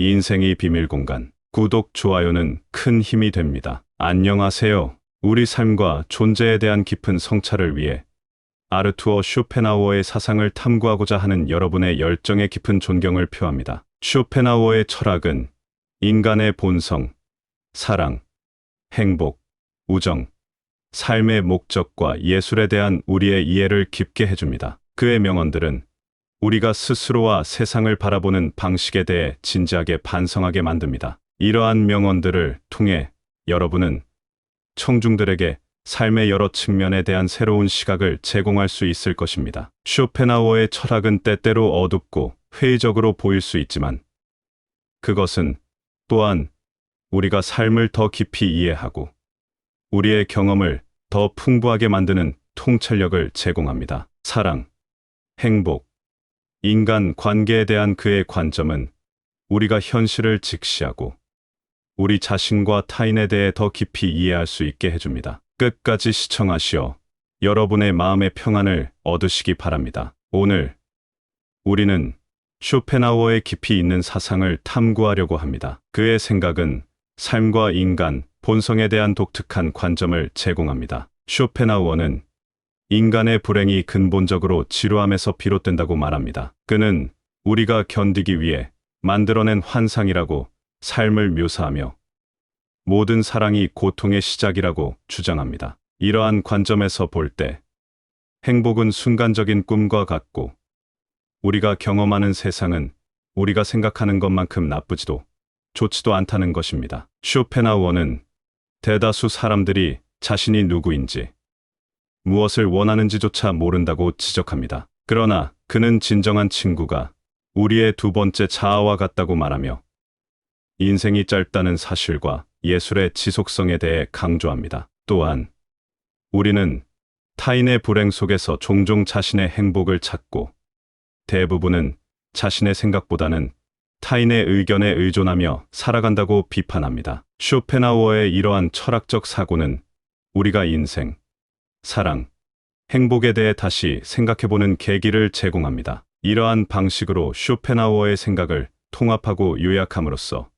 인생의 비밀 공간. 구독, 좋아요는 큰 힘이 됩니다. 안녕하세요. 우리 삶과 존재에 대한 깊은 성찰을 위해 아르투어 쇼펜하우어의 사상을 탐구하고자 하는 여러분의 열정에 깊은 존경을 표합니다. 쇼펜하우어의 철학은 인간의 본성, 사랑, 행복, 우정, 삶의 목적과 예술에 대한 우리의 이해를 깊게 해줍니다. 그의 명언들은 우리가 스스로와 세상을 바라보는 방식에 대해 진지하게 반성하게 만듭니다. 이러한 명언들을 통해 여러분은 청중들에게 삶의 여러 측면에 대한 새로운 시각을 제공할 수 있을 것입니다. 쇼펜하우어의 철학은 때때로 어둡고 회의적으로 보일 수 있지만 그것은 또한 우리가 삶을 더 깊이 이해하고 우리의 경험을 더 풍부하게 만드는 통찰력을 제공합니다. 사랑, 행복, 인간 관계에 대한 그의 관점은 우리가 현실을 직시하고 우리 자신과 타인에 대해 더 깊이 이해할 수 있게 해줍니다. 끝까지 시청하시어 여러분의 마음의 평안을 얻으시기 바랍니다. 오늘 우리는 쇼펜하우어의 깊이 있는 사상을 탐구하려고 합니다. 그의 생각은 삶과 인간, 본성에 대한 독특한 관점을 제공합니다. 쇼펜하우어는 인간의 불행이 근본적으로 지루함에서 비롯된다고 말합니다. 그는 우리가 견디기 위해 만들어낸 환상이라고 삶을 묘사하며 모든 사랑이 고통의 시작이라고 주장합니다. 이러한 관점에서 볼 때 행복은 순간적인 꿈과 같고 우리가 경험하는 세상은 우리가 생각하는 것만큼 나쁘지도 좋지도 않다는 것입니다. 쇼펜하우어는 대다수 사람들이 자신이 누구인지 무엇을 원하는지조차 모른다고 지적합니다. 그러나 그는 진정한 친구가 우리의 두 번째 자아와 같다고 말하며 인생이 짧다는 사실과 예술의 지속성에 대해 강조합니다. 또한 우리는 타인의 불행 속에서 종종 자신의 행복을 찾고 대부분은 자신의 생각보다는 타인의 의견에 의존하며 살아간다고 비판합니다. 쇼펜하우어의 이러한 철학적 사고는 우리가 인생, 사랑, 행복에 대해 다시 생각해보는 계기를 제공합니다. 이러한 방식으로 쇼펜하우어의 생각을 통합하고 요약함으로써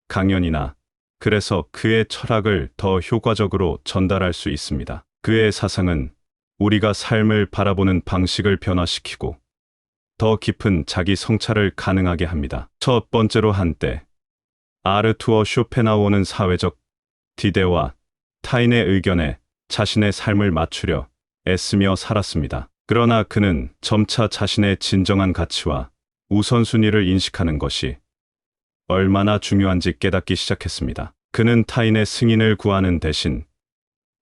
강연이나 그래서 그의 철학을 더 효과적으로 전달할 수 있습니다. 그의 사상은 우리가 삶을 바라보는 방식을 변화시키고 더 깊은 자기 성찰을 가능하게 합니다. 첫 번째로 한때 아르투어 쇼펜하우어는 사회적 기대와 타인의 의견에 자신의 삶을 맞추려 애쓰며 살았습니다. 그러나 그는 점차 자신의 진정한 가치와 우선순위를 인식하는 것이 얼마나 중요한지 깨닫기 시작했습니다. 그는 타인의 승인을 구하는 대신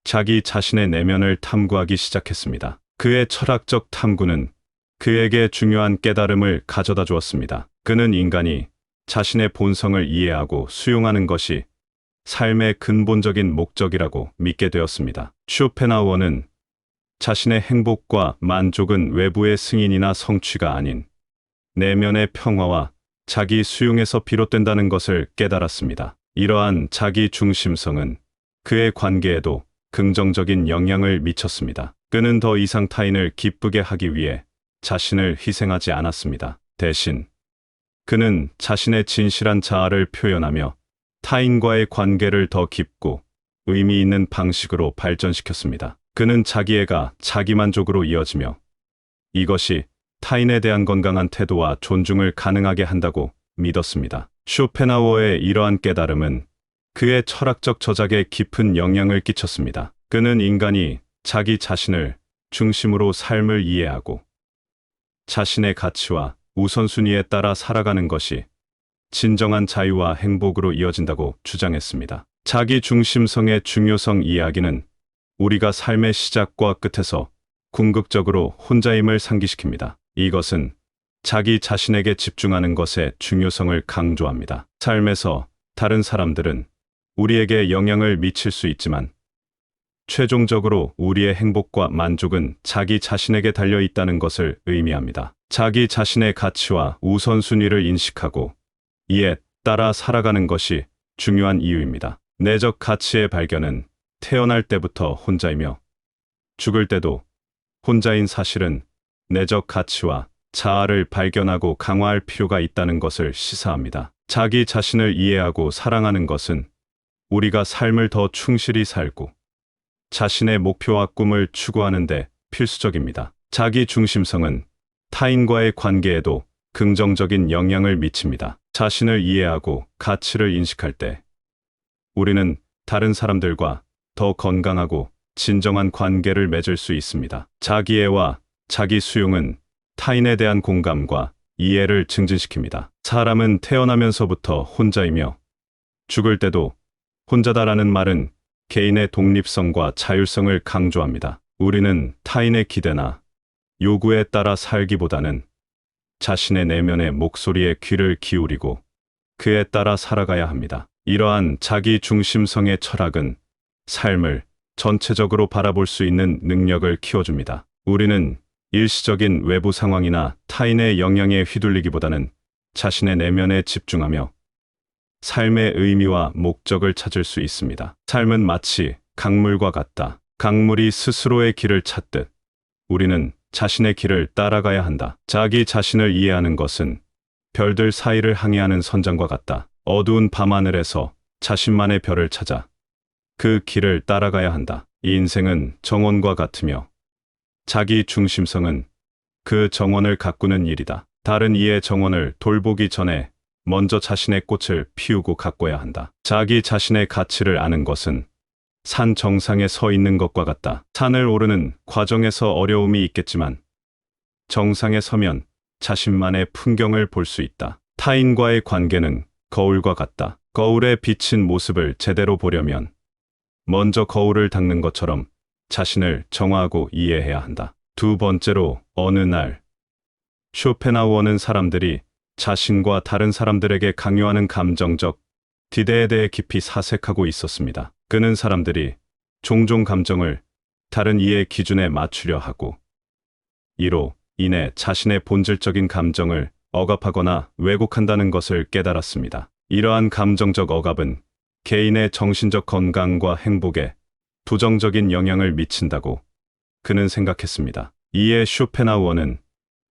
자기 자신의 내면을 탐구하기 시작했습니다. 그의 철학적 탐구는 그에게 중요한 깨달음을 가져다 주었습니다. 그는 인간이 자신의 본성을 이해하고 수용하는 것이 삶의 근본적인 목적이라고 믿게 되었습니다. 쇼펜하우어는 자신의 행복과 만족은 외부의 승인이나 성취가 아닌 내면의 평화와 자기 수용에서 비롯된다는 것을 깨달았습니다. 이러한 자기 중심성은 그의 관계에도 긍정적인 영향을 미쳤습니다. 그는 더 이상 타인을 기쁘게 하기 위해 자신을 희생하지 않았습니다. 대신 그는 자신의 진실한 자아를 표현하며 타인과의 관계를 더 깊고 의미 있는 방식으로 발전시켰습니다. 그는 자기애가 자기만족으로 이어지며 이것이 타인에 대한 건강한 태도와 존중을 가능하게 한다고 믿었습니다. 쇼펜하우어의 이러한 깨달음은 그의 철학적 저작에 깊은 영향을 끼쳤습니다. 그는 인간이 자기 자신을 중심으로 삶을 이해하고 자신의 가치와 우선순위에 따라 살아가는 것이 진정한 자유와 행복으로 이어진다고 주장했습니다. 자기 중심성의 중요성 이야기는 우리가 삶의 시작과 끝에서 궁극적으로 혼자임을 상기시킵니다. 이것은 자기 자신에게 집중하는 것의 중요성을 강조합니다. 삶에서 다른 사람들은 우리에게 영향을 미칠 수 있지만 최종적으로 우리의 행복과 만족은 자기 자신에게 달려 있다는 것을 의미합니다. 자기 자신의 가치와 우선순위를 인식하고 이에 따라 살아가는 것이 중요한 이유입니다. 내적 가치의 발견은 태어날 때부터 혼자이며 죽을 때도 혼자인 사실은 내적 가치와 자아를 발견하고 강화할 필요가 있다는 것을 시사합니다. 자기 자신을 이해하고 사랑하는 것은 우리가 삶을 더 충실히 살고 자신의 목표와 꿈을 추구하는데 필수적입니다. 자기 중심성은 타인과의 관계에도 긍정적인 영향을 미칩니다. 자신을 이해하고 가치를 인식할 때 우리는 다른 사람들과 더 건강하고 진정한 관계를 맺을 수 있습니다. 자기애와 자기 수용은 타인에 대한 공감과 이해를 증진시킵니다. 사람은 태어나면서부터 혼자이며 죽을 때도 혼자다라는 말은 개인의 독립성과 자율성을 강조합니다. 우리는 타인의 기대나 요구에 따라 살기보다는 자신의 내면의 목소리에 귀를 기울이고 그에 따라 살아가야 합니다. 이러한 자기 중심성의 철학은 삶을 전체적으로 바라볼 수 있는 능력을 키워줍니다. 우리는 일시적인 외부 상황이나 타인의 영향에 휘둘리기보다는 자신의 내면에 집중하며 삶의 의미와 목적을 찾을 수 있습니다. 삶은 마치 강물과 같다. 강물이 스스로의 길을 찾듯 우리는 자신의 길을 따라가야 한다. 자기 자신을 이해하는 것은 별들 사이를 항해하는 선장과 같다. 어두운 밤하늘에서 자신만의 별을 찾아 그 길을 따라가야 한다. 이 인생은 정원과 같으며 자기 중심성은 그 정원을 가꾸는 일이다. 다른 이의 정원을 돌보기 전에 먼저 자신의 꽃을 피우고 가꿔야 한다. 자기 자신의 가치를 아는 것은 산 정상에 서 있는 것과 같다. 산을 오르는 과정에서 어려움이 있겠지만 정상에 서면 자신만의 풍경을 볼 수 있다. 타인과의 관계는 거울과 같다. 거울에 비친 모습을 제대로 보려면 먼저 거울을 닦는 것처럼 자신을 정화하고 이해해야 한다. 두 번째로, 어느 날 쇼펜하우어는 사람들이 자신과 다른 사람들에게 강요하는 감정적 디대에 대해 깊이 사색하고 있었습니다. 그는 사람들이 종종 감정을 다른 이의 기준에 맞추려 하고 이로 인해 자신의 본질적인 감정을 억압하거나 왜곡한다는 것을 깨달았습니다. 이러한 감정적 억압은 개인의 정신적 건강과 행복에 부정적인 영향을 미친다고 그는 생각했습니다. 이에 쇼펜하우어는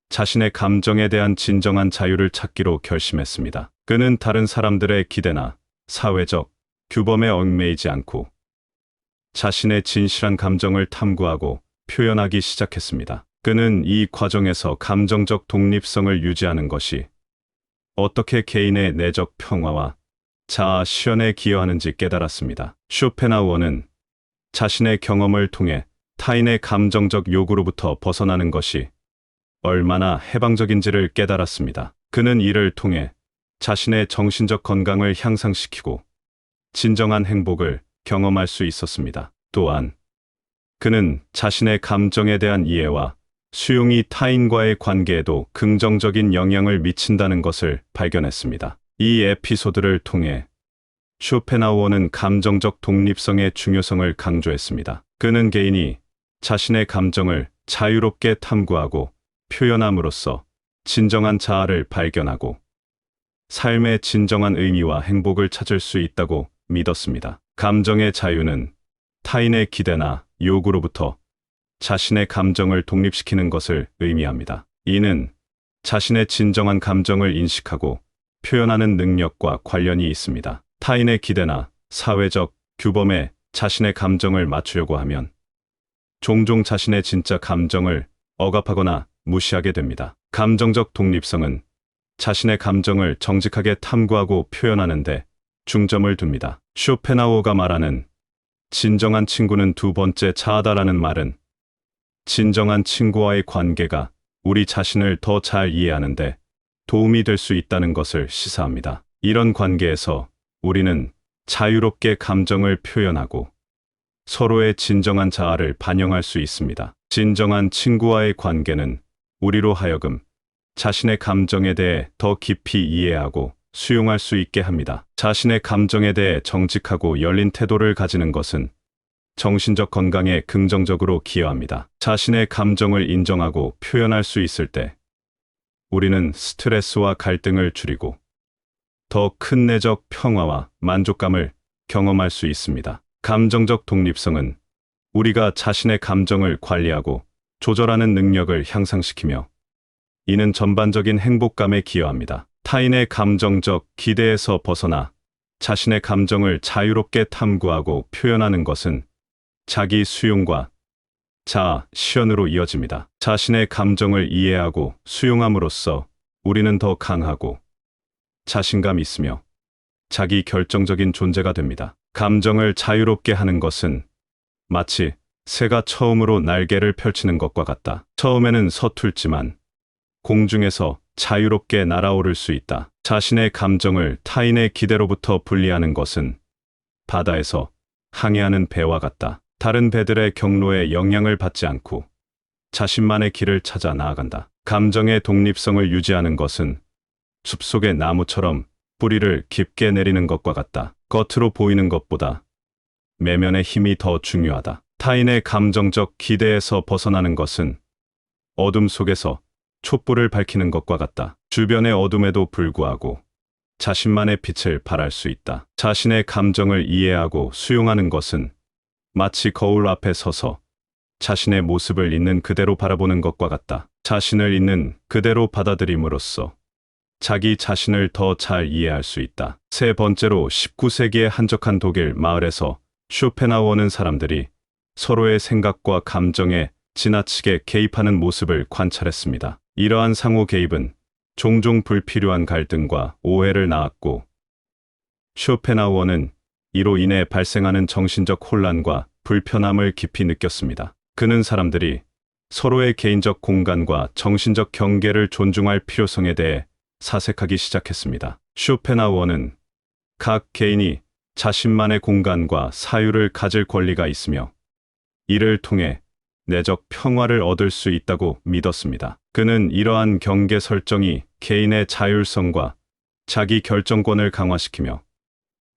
자신의 감정에 대한 진정한 자유를 찾기로 결심했습니다. 그는 다른 사람들의 기대나 사회적 규범에 얽매이지 않고 자신의 진실한 감정을 탐구하고 표현하기 시작했습니다. 그는 이 과정에서 감정적 독립성을 유지하는 것이 어떻게 개인의 내적 평화와 자아 실현에 기여하는지 깨달았습니다. 쇼펜하우어는 자신의 경험을 통해 타인의 감정적 요구로부터 벗어나는 것이 얼마나 해방적인지를 깨달았습니다. 그는 이를 통해 자신의 정신적 건강을 향상시키고 진정한 행복을 경험할 수 있었습니다. 또한 그는 자신의 감정에 대한 이해와 수용이 타인과의 관계에도 긍정적인 영향을 미친다는 것을 발견했습니다. 이 에피소드를 통해 쇼펜하우어는 감정적 독립성의 중요성을 강조했습니다. 그는 개인이 자신의 감정을 자유롭게 탐구하고 표현함으로써 진정한 자아를 발견하고 삶의 진정한 의미와 행복을 찾을 수 있다고 믿었습니다. 감정의 자유는 타인의 기대나 요구로부터 자신의 감정을 독립시키는 것을 의미합니다. 이는 자신의 진정한 감정을 인식하고 표현하는 능력과 관련이 있습니다. 타인의 기대나 사회적 규범에 자신의 감정을 맞추려고 하면 종종 자신의 진짜 감정을 억압하거나 무시하게 됩니다. 감정적 독립성은 자신의 감정을 정직하게 탐구하고 표현하는데 중점을 둡니다. 쇼펜하우어가 말하는 진정한 친구는 두 번째 자아다라는 말은 진정한 친구와의 관계가 우리 자신을 더 잘 이해하는데 도움이 될 수 있다는 것을 시사합니다. 이런 관계에서 우리는 자유롭게 감정을 표현하고 서로의 진정한 자아를 반영할 수 있습니다. 진정한 친구와의 관계는 우리로 하여금 자신의 감정에 대해 더 깊이 이해하고 수용할 수 있게 합니다. 자신의 감정에 대해 정직하고 열린 태도를 가지는 것은 정신적 건강에 긍정적으로 기여합니다. 자신의 감정을 인정하고 표현할 수 있을 때 우리는 스트레스와 갈등을 줄이고 더 큰 내적 평화와 만족감을 경험할 수 있습니다. 감정적 독립성은 우리가 자신의 감정을 관리하고 조절하는 능력을 향상시키며 이는 전반적인 행복감에 기여합니다. 타인의 감정적 기대에서 벗어나 자신의 감정을 자유롭게 탐구하고 표현하는 것은 자기 수용과 자아 실현으로 이어집니다. 자신의 감정을 이해하고 수용함으로써 우리는 더 강하고 자신감 있으며 자기 결정적인 존재가 됩니다. 감정을 자유롭게 하는 것은 마치 새가 처음으로 날개를 펼치는 것과 같다. 처음에는 서툴지만 공중에서 자유롭게 날아오를 수 있다. 자신의 감정을 타인의 기대로부터 분리하는 것은 바다에서 항해하는 배와 같다. 다른 배들의 경로에 영향을 받지 않고 자신만의 길을 찾아 나아간다. 감정의 독립성을 유지하는 것은 숲속의 나무처럼 뿌리를 깊게 내리는 것과 같다. 겉으로 보이는 것보다 내면의 힘이 더 중요하다. 타인의 감정적 기대에서 벗어나는 것은 어둠 속에서 촛불을 밝히는 것과 같다. 주변의 어둠에도 불구하고 자신만의 빛을 발할 수 있다. 자신의 감정을 이해하고 수용하는 것은 마치 거울 앞에 서서 자신의 모습을 있는 그대로 바라보는 것과 같다. 자신을 있는 그대로 받아들임으로써 자기 자신을 더 잘 이해할 수 있다. 세 번째로 19세기의 한적한 독일 마을에서 쇼펜하우어는 사람들이 서로의 생각과 감정에 지나치게 개입하는 모습을 관찰했습니다. 이러한 상호 개입은 종종 불필요한 갈등과 오해를 낳았고 쇼펜하우어는 이로 인해 발생하는 정신적 혼란과 불편함을 깊이 느꼈습니다. 그는 사람들이 서로의 개인적 공간과 정신적 경계를 존중할 필요성에 대해 사색하기 시작했습니다. 쇼펜하우어는 각 개인이 자신만의 공간과 사유를 가질 권리가 있으며 이를 통해 내적 평화를 얻을 수 있다고 믿었습니다. 그는 이러한 경계 설정이 개인의 자율성과 자기 결정권을 강화시키며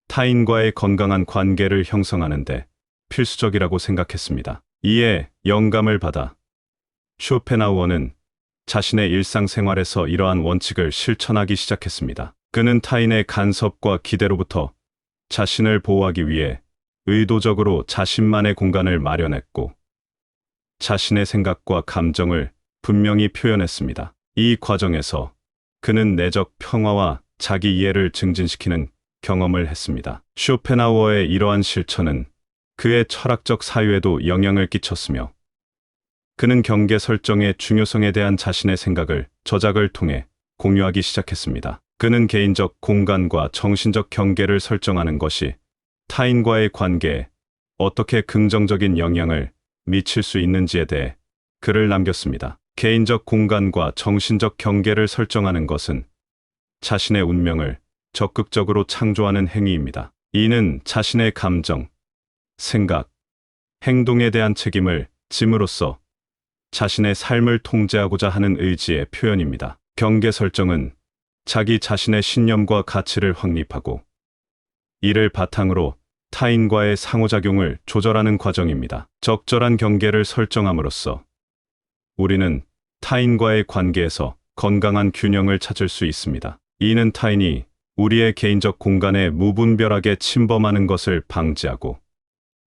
타인과의 건강한 관계를 형성하는 데 필수적이라고 생각했습니다. 이에 영감을 받아 쇼펜하우어는 자신의 일상생활에서 이러한 원칙을 실천하기 시작했습니다. 그는 타인의 간섭과 기대로부터 자신을 보호하기 위해 의도적으로 자신만의 공간을 마련했고 자신의 생각과 감정을 분명히 표현했습니다. 이 과정에서 그는 내적 평화와 자기 이해를 증진시키는 경험을 했습니다. 쇼펜하우어의 이러한 실천은 그의 철학적 사유에도 영향을 끼쳤으며 그는 경계 설정의 중요성에 대한 자신의 생각을 저작을 통해 공유하기 시작했습니다. 그는 개인적 공간과 정신적 경계를 설정하는 것이 타인과의 관계에 어떻게 긍정적인 영향을 미칠 수 있는지에 대해 글을 남겼습니다. 개인적 공간과 정신적 경계를 설정하는 것은 자신의 운명을 적극적으로 창조하는 행위입니다. 이는 자신의 감정, 생각, 행동에 대한 책임을 짐으로써 자신의 삶을 통제하고자 하는 의지의 표현입니다. 경계 설정은 자기 자신의 신념과 가치를 확립하고 이를 바탕으로 타인과의 상호작용을 조절하는 과정입니다. 적절한 경계를 설정함으로써 우리는 타인과의 관계에서 건강한 균형을 찾을 수 있습니다. 이는 타인이 우리의 개인적 공간에 무분별하게 침범하는 것을 방지하고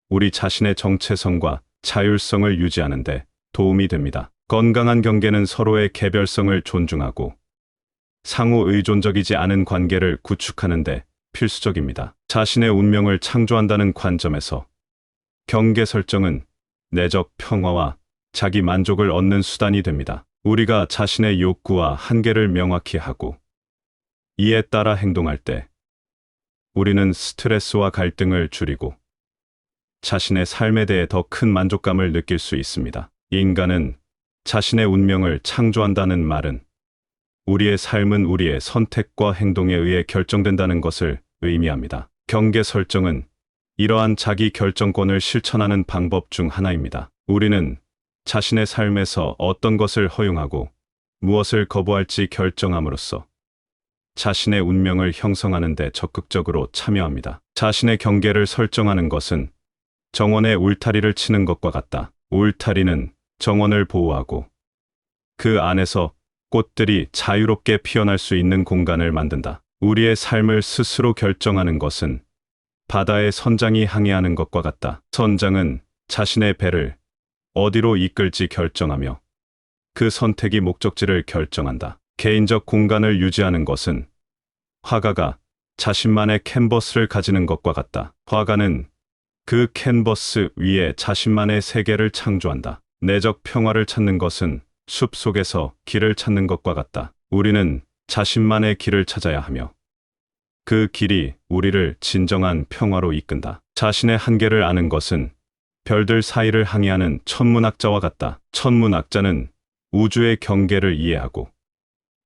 우리 자신의 정체성과 자율성을 유지하는 데 도움이 됩니다. 건강한 경계는 서로의 개별성을 존중하고 상호 의존적이지 않은 관계를 구축하는 데 필수적입니다. 자신의 운명을 창조한다는 관점에서 경계 설정은 내적 평화와 자기 만족을 얻는 수단이 됩니다. 우리가 자신의 욕구와 한계를 명확히 하고 이에 따라 행동할 때 우리는 스트레스와 갈등을 줄이고 자신의 삶에 대해 더 큰 만족감을 느낄 수 있습니다. 인간은 자신의 운명을 창조한다는 말은 우리의 삶은 우리의 선택과 행동에 의해 결정된다는 것을 의미합니다. 경계 설정은 이러한 자기 결정권을 실천하는 방법 중 하나입니다. 우리는 자신의 삶에서 어떤 것을 허용하고 무엇을 거부할지 결정함으로써 자신의 운명을 형성하는 데 적극적으로 참여합니다. 자신의 경계를 설정하는 것은 정원에 울타리를 치는 것과 같다. 울타리는 정원을 보호하고 그 안에서 꽃들이 자유롭게 피어날 수 있는 공간을 만든다. 우리의 삶을 스스로 결정하는 것은 바다의 선장이 항해하는 것과 같다. 선장은 자신의 배를 어디로 이끌지 결정하며 그 선택이 목적지를 결정한다. 개인적 공간을 유지하는 것은 화가가 자신만의 캔버스를 가지는 것과 같다. 화가는 그 캔버스 위에 자신만의 세계를 창조한다. 내적 평화를 찾는 것은 숲 속에서 길을 찾는 것과 같다. 우리는 자신만의 길을 찾아야 하며 그 길이 우리를 진정한 평화로 이끈다. 자신의 한계를 아는 것은 별들 사이를 항해하는 천문학자와 같다. 천문학자는 우주의 경계를 이해하고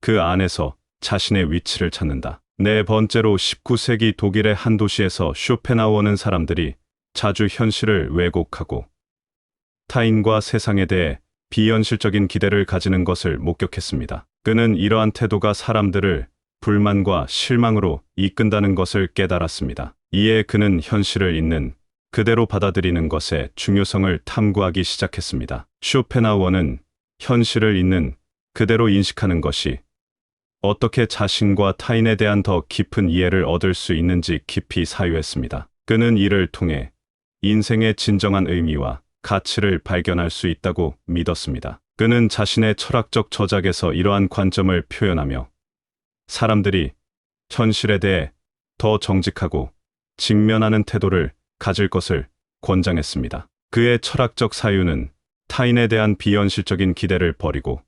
그 안에서 자신의 위치를 찾는다. 네 번째로 19세기 독일의 한 도시에서 쇼펜하우어는 사람들이 자주 현실을 왜곡하고 타인과 세상에 대해 비현실적인 기대를 가지는 것을 목격했습니다. 그는 이러한 태도가 사람들을 불만과 실망으로 이끈다는 것을 깨달았습니다. 이에 그는 현실을 있는 그대로 받아들이는 것의 중요성을 탐구하기 시작했습니다. 쇼펜하우어는 현실을 있는 그대로 인식하는 것이 어떻게 자신과 타인에 대한 더 깊은 이해를 얻을 수 있는지 깊이 사유했습니다. 그는 이를 통해 인생의 진정한 의미와 가치를 발견할 수 있다고 믿었습니다. 그는 자신의 철학적 저작에서 이러한 관점을 표현하며 사람들이 현실에 대해 더 정직하고 직면하는 태도를 가질 것을 권장했습니다. 그의 철학적 사유는 타인에 대한 비현실적인 기대를 버리고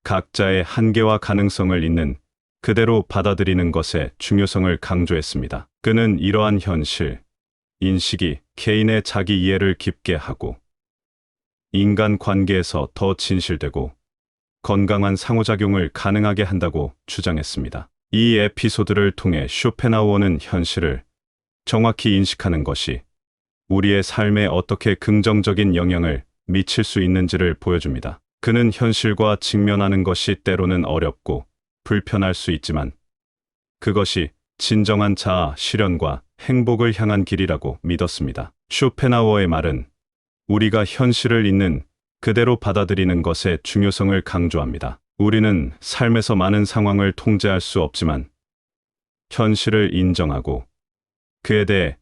각자의 한계와 가능성을 있는 그대로 받아들이는 것의 중요성을 강조했습니다. 그는 이러한 현실, 인식이 개인의 자기 이해를 깊게 하고 인간 관계에서 더 진실되고 건강한 상호작용을 가능하게 한다고 주장했습니다. 이 에피소드를 통해 쇼펜하우어는 현실을 정확히 인식하는 것이 우리의 삶에 어떻게 긍정적인 영향을 미칠 수 있는지를 보여줍니다. 그는 현실과 직면하는 것이 때로는 어렵고 불편할 수 있지만 그것이 진정한 자아 실현과 행복을 향한 길이라고 믿었습니다. 쇼펜하우어의 말은 우리가 현실을 있는 그대로 받아들이는 것의 중요성을 강조합니다. 우리는 삶에서 많은 상황을 통제할 수 없지만 현실을 인정하고 그에 대해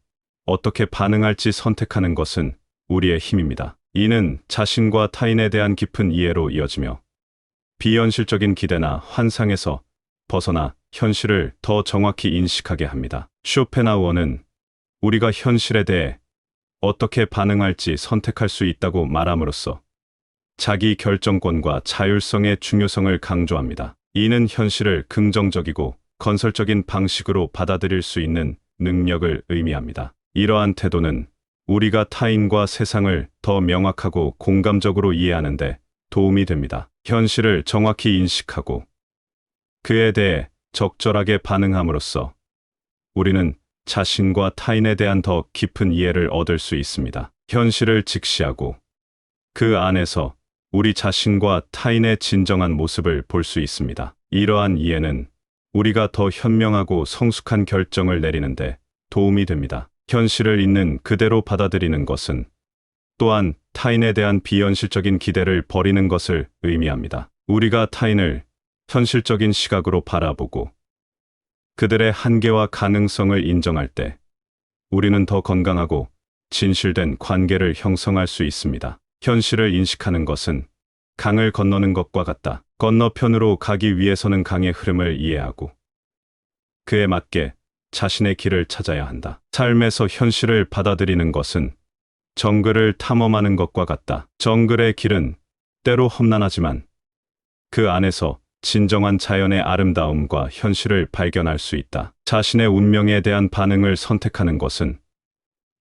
어떻게 반응할지 선택하는 것은 우리의 힘입니다. 이는 자신과 타인에 대한 깊은 이해로 이어지며 비현실적인 기대나 환상에서 벗어나 현실을 더 정확히 인식하게 합니다. 쇼펜하우어는 우리가 현실에 대해 어떻게 반응할지 선택할 수 있다고 말함으로써 자기 결정권과 자율성의 중요성을 강조합니다. 이는 현실을 긍정적이고 건설적인 방식으로 받아들일 수 있는 능력을 의미합니다. 이러한 태도는 우리가 타인과 세상을 더 명확하고 공감적으로 이해하는 데 도움이 됩니다. 현실을 정확히 인식하고 그에 대해 적절하게 반응함으로써 우리는 자신과 타인에 대한 더 깊은 이해를 얻을 수 있습니다. 현실을 직시하고 그 안에서 우리 자신과 타인의 진정한 모습을 볼 수 있습니다. 이러한 이해는 우리가 더 현명하고 성숙한 결정을 내리는데 도움이 됩니다. 현실을 있는 그대로 받아들이는 것은 또한 타인에 대한 비현실적인 기대를 버리는 것을 의미합니다. 우리가 타인을 현실적인 시각으로 바라보고 그들의 한계와 가능성을 인정할 때 우리는 더 건강하고 진실된 관계를 형성할 수 있습니다. 현실을 인식하는 것은 강을 건너는 것과 같다. 건너편으로 가기 위해서는 강의 흐름을 이해하고 그에 맞게 자신의 길을 찾아야 한다. 삶에서 현실을 받아들이는 것은 정글을 탐험하는 것과 같다. 정글의 길은 때로 험난하지만 그 안에서 진정한 자연의 아름다움과 현실을 발견할 수 있다. 자신의 운명에 대한 반응을 선택하는 것은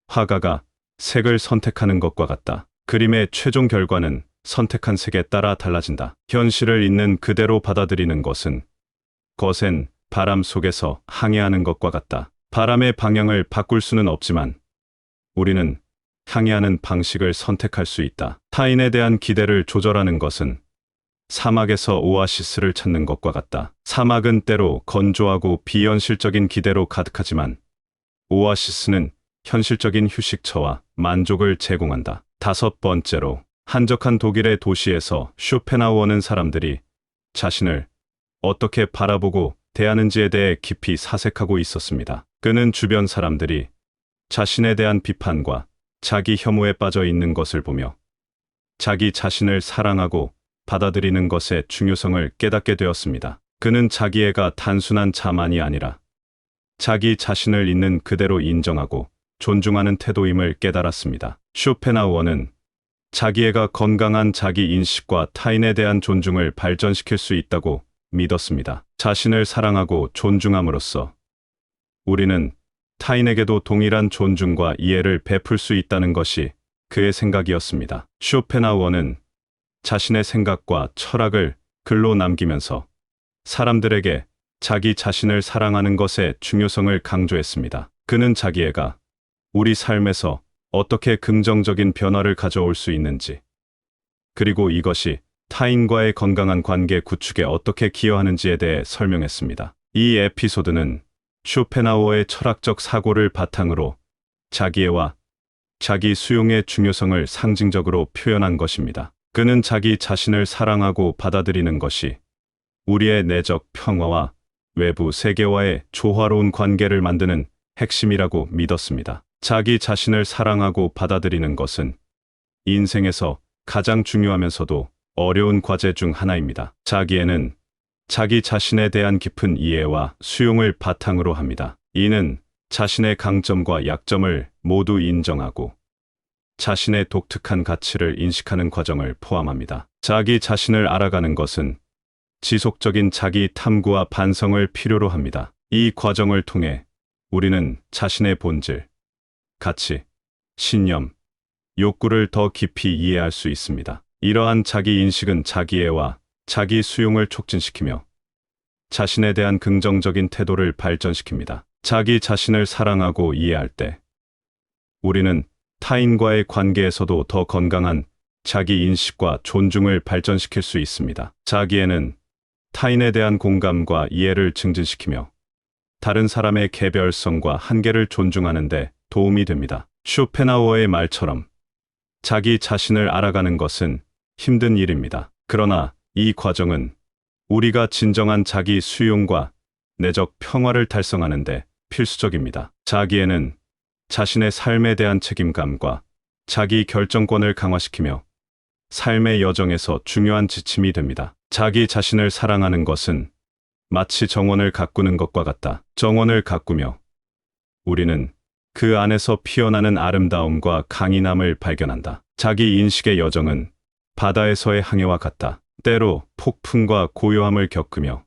화가가 색을 선택하는 것과 같다. 그림의 최종 결과는 선택한 색에 따라 달라진다. 현실을 있는 그대로 받아들이는 것은 거센 바람 속에서 항해하는 것과 같다. 바람의 방향을 바꿀 수는 없지만 우리는 항해하는 방식을 선택할 수 있다. 타인에 대한 기대를 조절하는 것은 사막에서 오아시스를 찾는 것과 같다. 사막은 때로 건조하고 비현실적인 기대로 가득하지만 오아시스는 현실적인 휴식처와 만족을 제공한다. 다섯 번째로, 한적한 독일의 도시에서 쇼펜하우어는 사람들이 자신을 어떻게 바라보고 대하는지에 대해 깊이 사색하고 있었습니다. 그는 주변 사람들이 자신에 대한 비판과 자기 혐오에 빠져 있는 것을 보며 자기 자신을 사랑하고 받아들이는 것의 중요성을 깨닫게 되었습니다. 그는 자기애가 단순한 자만이 아니라 자기 자신을 있는 그대로 인정하고 존중하는 태도임을 깨달았습니다. 쇼펜하우어는 자기애가 건강한 자기 인식과 타인에 대한 존중을 발전시킬 수 있다고 믿었습니다. 자신을 사랑하고 존중함으로써 우리는 타인에게도 동일한 존중과 이해를 베풀 수 있다는 것이 그의 생각이었습니다. 쇼펜하우어는 자신의 생각과 철학을 글로 남기면서 사람들에게 자기 자신을 사랑하는 것의 중요성을 강조했습니다. 그는 자기애가 우리 삶에서 어떻게 긍정적인 변화를 가져올 수 있는지, 그리고 이것이 타인과의 건강한 관계 구축에 어떻게 기여하는지에 대해 설명했습니다. 이 에피소드는 쇼펜하우어의 철학적 사고를 바탕으로 자기애와 자기 수용의 중요성을 상징적으로 표현한 것입니다. 그는 자기 자신을 사랑하고 받아들이는 것이 우리의 내적 평화와 외부 세계와의 조화로운 관계를 만드는 핵심이라고 믿었습니다. 자기 자신을 사랑하고 받아들이는 것은 인생에서 가장 중요하면서도 어려운 과제 중 하나입니다. 자기애는 자기 자신에 대한 깊은 이해와 수용을 바탕으로 합니다. 이는 자신의 강점과 약점을 모두 인정하고 자신의 독특한 가치를 인식하는 과정을 포함합니다. 자기 자신을 알아가는 것은 지속적인 자기 탐구와 반성을 필요로 합니다. 이 과정을 통해 우리는 자신의 본질, 가치, 신념, 욕구를 더 깊이 이해할 수 있습니다. 이러한 자기 인식은 자기애와 자기 수용을 촉진시키며 자신에 대한 긍정적인 태도를 발전시킵니다. 자기 자신을 사랑하고 이해할 때 우리는 타인과의 관계에서도 더 건강한 자기 인식과 존중을 발전시킬 수 있습니다. 자기애는 타인에 대한 공감과 이해를 증진시키며 다른 사람의 개별성과 한계를 존중하는 데 도움이 됩니다. 쇼펜하우어의 말처럼 자기 자신을 알아가는 것은 힘든 일입니다. 그러나 이 과정은 우리가 진정한 자기 수용과 내적 평화를 달성하는 데 필수적입니다. 자기애는 자신의 삶에 대한 책임감과 자기 결정권을 강화시키며 삶의 여정에서 중요한 지침이 됩니다. 자기 자신을 사랑하는 것은 마치 정원을 가꾸는 것과 같다. 정원을 가꾸며 우리는 그 안에서 피어나는 아름다움과 강인함을 발견한다. 자기 인식의 여정은 바다에서의 항해와 같다. 때로 폭풍과 고요함을 겪으며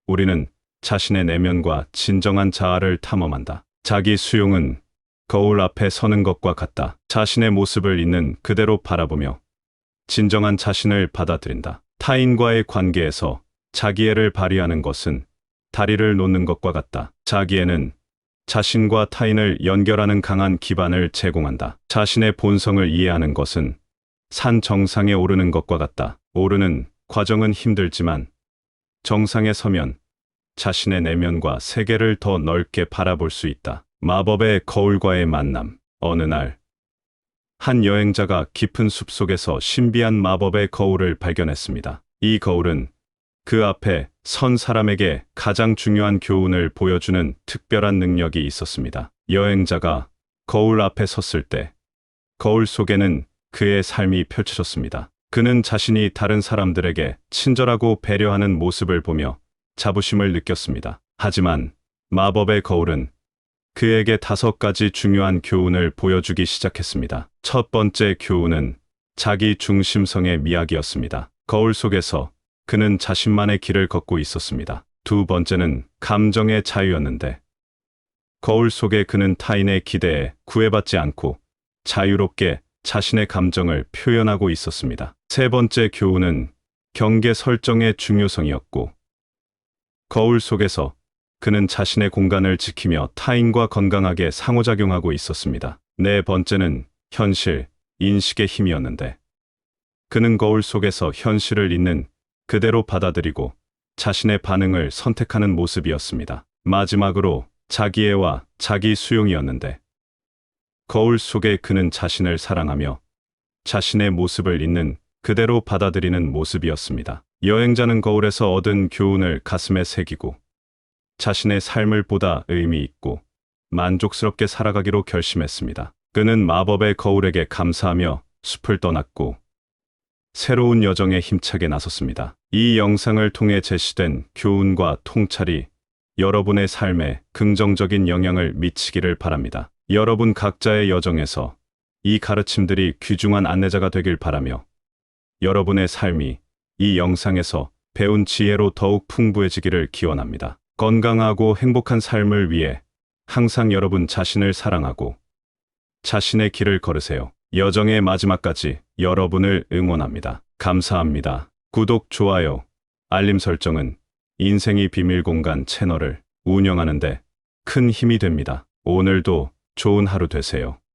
우리는 자신의 내면과 진정한 자아를 탐험한다. 자기 수용은 거울 앞에 서는 것과 같다. 자신의 모습을 있는 그대로 바라보며 진정한 자신을 받아들인다. 타인과의 관계에서 자기애를 발휘하는 것은 다리를 놓는 것과 같다. 자기애는 자신과 타인을 연결하는 강한 기반을 제공한다. 자신의 본성을 이해하는 것은 산 정상에 오르는 것과 같다. 오르는 과정은 힘들지만 정상에 서면 자신의 내면과 세계를 더 넓게 바라볼 수 있다. 마법의 거울과의 만남. 어느 날, 한 여행자가 깊은 숲속에서 신비한 마법의 거울을 발견했습니다. 이 거울은 그 앞에 선 사람에게 가장 중요한 교훈을 보여주는 특별한 능력이 있었습니다. 여행자가 거울 앞에 섰을 때 거울 속에는 그의 삶이 펼쳐졌습니다. 그는 자신이 다른 사람들에게 친절하고 배려하는 모습을 보며 자부심을 느꼈습니다. 하지만 마법의 거울은 그에게 5가지 중요한 교훈을 보여주기 시작했습니다. 첫 번째 교훈은 자기 중심성의 미학이었습니다. 거울 속에서 그는 자신만의 길을 걷고 있었습니다. 두 번째는 감정의 자유였는데 거울 속에 그는 타인의 기대에 구애받지 않고 자유롭게 자신의 감정을 표현하고 있었습니다. 세 번째 교훈은 경계 설정의 중요성이었고 거울 속에서 그는 자신의 공간을 지키며 타인과 건강하게 상호작용하고 있었습니다. 네 번째는 현실, 인식의 힘이었는데 그는 거울 속에서 현실을 있는 그대로 받아들이고 자신의 반응을 선택하는 모습이었습니다. 마지막으로 자기애와 자기 수용이었는데 거울 속에 그는 자신을 사랑하며 자신의 모습을 있는 그대로 받아들이는 모습이었습니다. 여행자는 거울에서 얻은 교훈을 가슴에 새기고 자신의 삶을 보다 의미 있고 만족스럽게 살아가기로 결심했습니다. 그는 마법의 거울에게 감사하며 숲을 떠났고 새로운 여정에 힘차게 나섰습니다. 이 영상을 통해 제시된 교훈과 통찰이 여러분의 삶에 긍정적인 영향을 미치기를 바랍니다. 여러분 각자의 여정에서 이 가르침들이 귀중한 안내자가 되길 바라며 여러분의 삶이 이 영상에서 배운 지혜로 더욱 풍부해지기를 기원합니다. 건강하고 행복한 삶을 위해 항상 여러분 자신을 사랑하고 자신의 길을 걸으세요. 여정의 마지막까지 여러분을 응원합니다. 감사합니다. 구독, 좋아요, 알림 설정은 인생이 비밀 공간 채널을 운영하는데 큰 힘이 됩니다. 오늘도 좋은 하루 되세요.